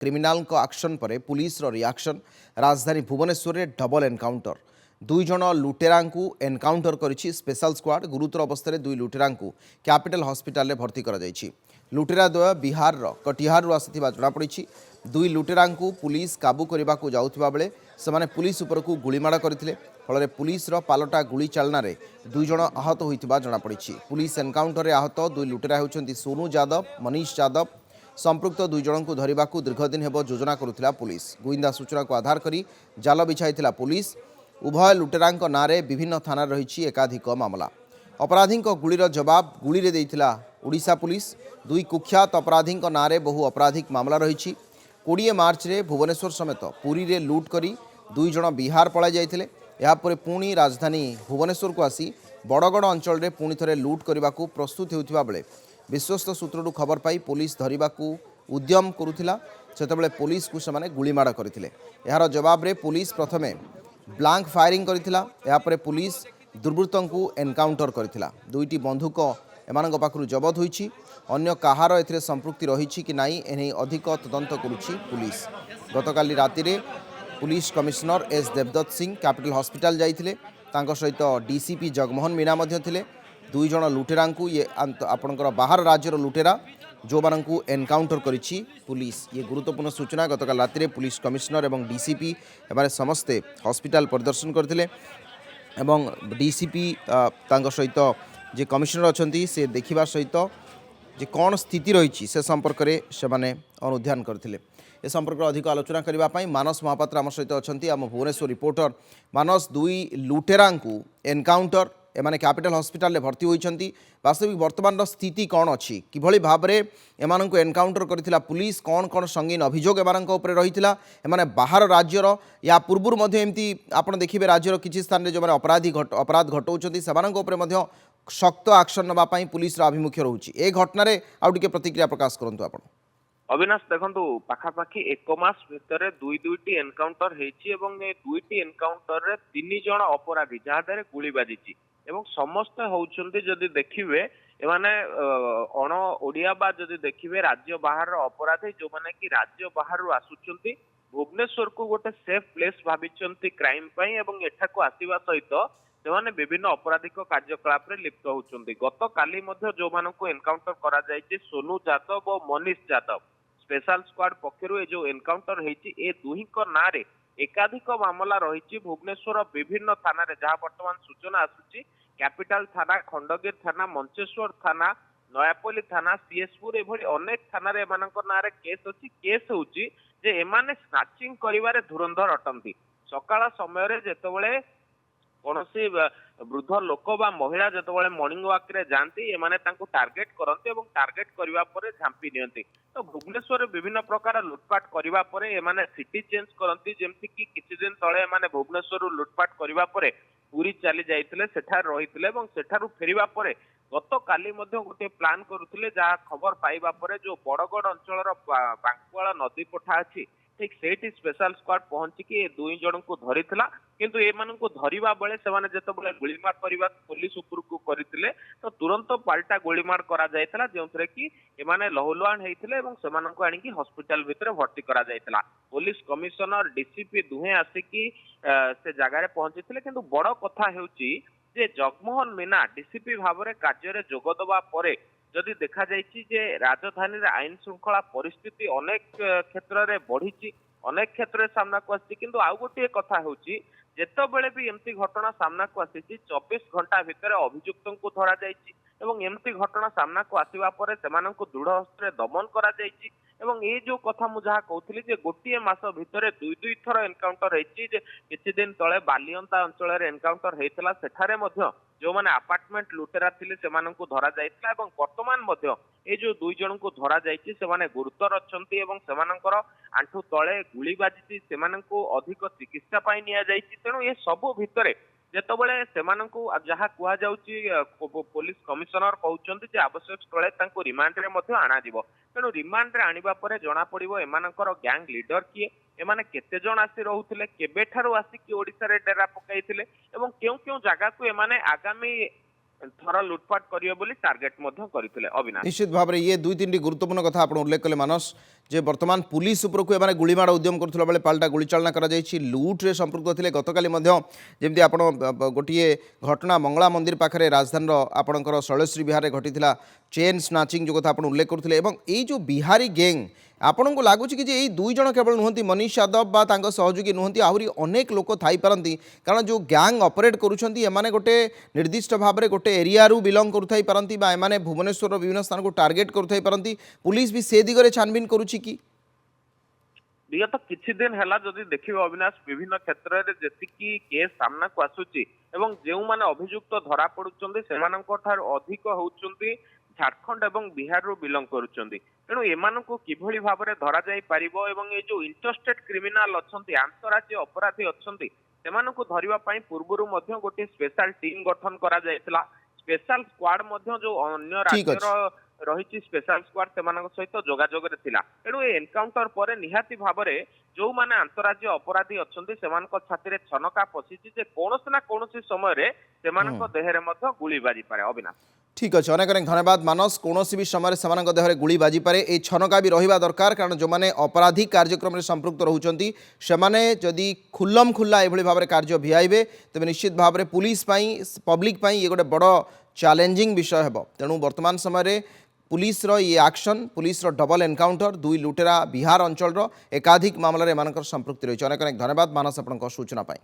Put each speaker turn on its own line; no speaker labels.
Criminal action पर police reaction. राजधानी भुवनेश्वर में डबल एनकाउंटर। दुई जन लुटेरा को एनकाउंटर करिछि स्पेशल स्क्वाड। गुरुतर अवस्था दुई लुटेरा को कैपिटल हॉस्पिटल में भर्ती कर लुटेरा द्वय बिहार कटिहार आसिथिबा जଣାपड़ी। दुई लुटेरा को पुलिस काबू करने को जाउथिबा बेले सेमाने पुलिस उपर को गुलीमाड़ करथिले। फल पुलिस पालटा गुली चालना दुई जन आहत होइथिबा जଣାपड़ी। पुलिस एनकाउंटर में आहत दुई लुटेरा होउछन्ति सोनू यादव मनीष यादव। संपृक्त दुई जन को धरने को दीर्घदिन हेब योजना करुथिला पुलिस। गुइंदा सूचना को आधार करी जाल बिछाइथिला पुलिस। उभय लुटेरा नारे विभिन्न थाना रही एकाधिक मामला। अपराधी गुलीर जवाब गुली रे देइथिला ओडिशा पुलिस। दुई कुख्यात अपराधी नारे बहु आपराधिक मामला रही। 20 मार्च रे भुवनेश्वर समेत पुरी रे लुट करी दुई जन बिहार पलाई जाइथिले। यापर पुणी राजधानी भुवनेश्वर को आसी बड़गड़ अंचल में पुणी थे लुट करने को प्रस्तुत होता बेले विश्वस्त सूत्रु खबर पाई पुलिस धरने को उद्यम करुला। सेतबेले पुलिस को सेमाने गुलीमाड़ करथिले। यार जवाब रे पुलिस प्रथमे ब्लांक फायरिंग करथिला। यापर पुलिस दुर्बृत्तों को एनकाउंटर करथिला। दुईटी बंदूक एमानक पाखरु जबत होईछि। अन्य काहार एथिरे संपृक्ति रहिछि कि नाई एने अधिक तदंत करुछि पुलिस। गतकाली राति रे police commissioner S Devdutt Singh capital hospital जाइथिले। तांको सहित डीसीपी जगमोहन मीना मध्य थिले। दुई जन लुटेरा को ये आपणकर बाहर राज्यर लुटेरा जो मानू एनकाउंटर करिछि पुलिस। ये गुरुत्वपूर्ण सूचना। गतकाल राति रे पुलिस कमिश्नर एवं डीसीपी एबारे समस्ते हॉस्पिटल परिदर्शन करथिले एवं डीसीपी तांको सहित जे कमिश्नर अछंती से देखिबा सहित जे कौन स्थिति रही से संपर्क में से अनुध्यान करथिले। ए संपर्क में अधिक आलोचना करने मानस महापात्र आम सहित अच्छा आम भुवनेश्वर रिपोर्टर। मानस दुई लुटेरा को एनकाउंटर एमाने कैपिटल हॉस्पिटल में भर्ती होइछंती। वास्तविक वर्तमान स्थिति कौन अच्छी किभली भाव में एमान को एनकाउंटर करथिला पुलिस कौन कौन संगीन अभियोग एमानक उपरे रहिथिला। एमाने बाहर राज्यर या पूर्व मध्य एमती आपण देखिबे राज्यर किछि स्थान रे जो माने अपराध घटौछंती सेमानक उपरे मध्य शक्त एक्शन नबा पई पुलिस आभिमुख्य रहुछि। ए घटना रे आउ टिके प्रतिक्रिया प्रकाश करंतु आपण।
अविनाश देखु पाखापाखि 1 मास भितर दुईटी एनकाउंटर हेछि एवं ए दुईटी एनकाउंटर रे 3 जण अपराधी जहा द्वारा गुली बाजिछि एवं समस्त होउछन्ति जदि देखिबे एमाने अण ओडिया बा जदि देखिबे राज्य बाहर अपराधी जो माने कि राज्य बाहर आसुछन्ति भुवनेश्वर को गोटे सेफ प्लेस भाबिछन्ति क्राइम पई एवं एठा को आसीबा सहित सेमाने विभिन्न आपराधिक कार्यकलाप रे लिप्त होउछन्ति। गत काली मध्य जो मानको एनकाउंटर करा जायछि सोनू यादव और मनीष यादव स्पेशल स्क्वाड पक्षरु ए जो एनकाउंटर हेछि ए दुहिक नारे एकाधिक मामला रही। भुवनेश्वर विभिन्न थाना रे जहाँ वर्तमान सूचना आसुची कैपिटल थाना खंडगिर थाना मंचेश्वर थाना नयापल्ली थाना सीएसपुर एभली अनेक थाना रे एमानकर नारे केस अछि। केस होउची जे एमाने स्नाचिंग करिवारे धुरंधर अटंती। सकाळ समय रे जेतबेले कौनसी वृद्ध लोक बा महिला जेतबेले मॉर्निंग वॉक रे जानती एमाने तांको टार्गेट करते एवं टार्गेट करिवा परे झांपी नियंती। तो भुवनेश्वर विभिन्न प्रकार लुटपाट करिवा परे एमाने सिटी चेंज करती। जेमति कि किछि दिन तळे एमाने भुवनेश्वर लुटपाट करिवा परे पुरी चली जाइथिले सेठार रहिथिले एवं सेठारु फेरिवा परे गत काली मध्य गोटे प्लान करुथिले जहा खबर पाइबा परे जो बड़गड़ अंचलर बांकुआला नदी पठा अछि ठीक सेठी स्पेशल स्क्वाड पहुंची कि दुई जन को धरिथिला। किंतु एमान को धरिबा बेले सेमाने जेतबेले गुलीमार करिबा पुलिस उपर को करिथिले तो तुरंत पाल्टा गुलीमार करा जायथिला जेउथरे कि एमाने लहुलुहान हेइथिले एवं सेमान को आनी कि हॉस्पिटल भितरे भर्ती करा जायथिला। पुलिस कमिश्नर डीसीपी दुहे आसी कि से जगह रे पहुंचीथिले। किंतु बड़ कथा हेउची जे जगमोहन मीना डीसीपी भाव में कार्य रे जोग दबा परे जदि देखा जाइछि जे राजधानी रे आईन श्रृंखला परिस्थिति अनेक क्षेत्र रे बढ़ी अनेक क्षेत्र सामना को आसी। किंतु आउ गोटे कथा होउची जेतबेले भी एमती घटना सामना को आसी 24 घंटा भितर अभियुक्तों को धरा जाइछि एवं एमती घटना सामना को आसीबा परे सेमानंको दृढ़ हस्ते दमन करा जाइछि। एवं ये जो कथा मु जहा कहउथिली जे गोटिए मास भितर दुई थर एनकाउंटर हेछि जे किछि दिन तळे बालियंता अंचल रे एनकाउंटर हेइतला सेठारे मध्य जो माने अपार्टमेंट लुटेरा थिले सेमानंको धरा जाइतला एवं वर्तमान मध्य ए जो दुई जन को धरा जाइछि सेमाने गुरुतर अछंती एवं सेमानंकर आंठू तळे गुली बाजिछि सेमानंको अधिक चिकित्सा पाई निया जाइछि। तेणु ये सब भितरे जेतबेले सेमानंको जहा कुआ जाउछि पुलिस कमिश्नर कहउछन्ति जे आवश्यक स्थळे तांको रिमांड रे मध्य आना दिबो। तेणु रिमांड रे आनिबा परे जणा पड़िबो एमानंकर गैंग लीडर किए एमाने केते जण आसी रहुथिले केबे ठारू आसी कि ओडिसा रे डेरा पकाइथिले एवं केउ केउ जगह को एमाने आगामी ଥର ଲୁଟପାଟ କରିବେ ବୋଲି ଟାର୍ଗେଟ ମଧ୍ୟ କରିଥିଲେ ଅବିନାଶ।
निश्चित भाव में ये दुई तीन गुरुत्वपूर्ण कथा आप उल्लेख कले मानस जे वर्तमान पुलिस उपरकू एमाने गुलीमाड़ उद्यम करुला बेले पाल्टा गुलीचालना करा लुट्रे संपृक्त थे गतकाली जमी आप गोटे घटना मंगला मंदिर पाखे राजधानी आपणकर शैलश्री विहार में घटी चेन स्नाचिंग जो कथा आप उल्लेख करते यही जो बिहारी गैंग आपन को लगुच कि यही दुई जन केवल नुहति मनीष यादव बा तांको सहयोगी नुहति आहरी अनेक लोक थाई पारंती कारण जो गैंग ऑपरेट करूछंती एमाने गोटे निर्दिष्ट भाव में गोटे एरिया रु बिलोंग करुथाई पारंती बा एमाने भुवनेश्वर विभिन्न स्थान को टार्गेट करुथाई पारंती पुलिस भी से दिगरे छानबीन करूछि कि
विगत किछि दिन हैला जदि देखिबे अविनाश विभिन्न क्षेत्र रे जेतिकी केस सामना को आसुची एवं जेउ माने अभियुक्त धरा पडुचंदी सेमानक ठार अधिक होउचंदी झारखंड एवं बिहार रु बिलोंग करूचंदी तेणु एमानकु किभଳି भाबरे धरा जाई परिबो एवं ए जो इंटरस्टेट क्रिमिनल अछंती अंतरराज्य अपराधी अछंती सेमानकु धरिबा पई पूर्वरु मध्य गोटे स्पेशल टीम गठन करा जायतिला स्पेशल स्क्वाड मध्य जो अन्य राज्यर रही स्पेशल स्क्वाड सेमानक सहित जोगाजोग रे थिला तेणु ए एनकाउंटर पर निहाती भाबरे जो माने अंतरराज्य अपराधी अछंती सेमानक छाती रे छनका पसिछि जे कोनोस ना कोनोसी समय रे सेमानक देहरे मध्य गुली बाजी पारे अविनाश
ठीक अच्छे अनेक अनेक धन्यवाद मानस कौन भी समय से देहरे गुली बाजी पारे ये छनका भी रहा दरकार कारण जो मैंने आपराधिक कार्यक्रम में संपृक्त रोचंती सेमाने जदि खुल्लम खुल्ला ये भाव में कार्य भिआइबे तेज निश्चित भाव में पुलिस पब्लिक ये गोटे बड़ चैलेंजिंग विषय है तेणु वर्तमान समय पुलिस ये एक्शन पुलिस डबल एनकाउंटर दुई लुटेरा बिहार अंचल एकाधिक मामलें एम संपृक्ति रही अनेक अनेक धन्यवाद मानस आपन सूचना पाई।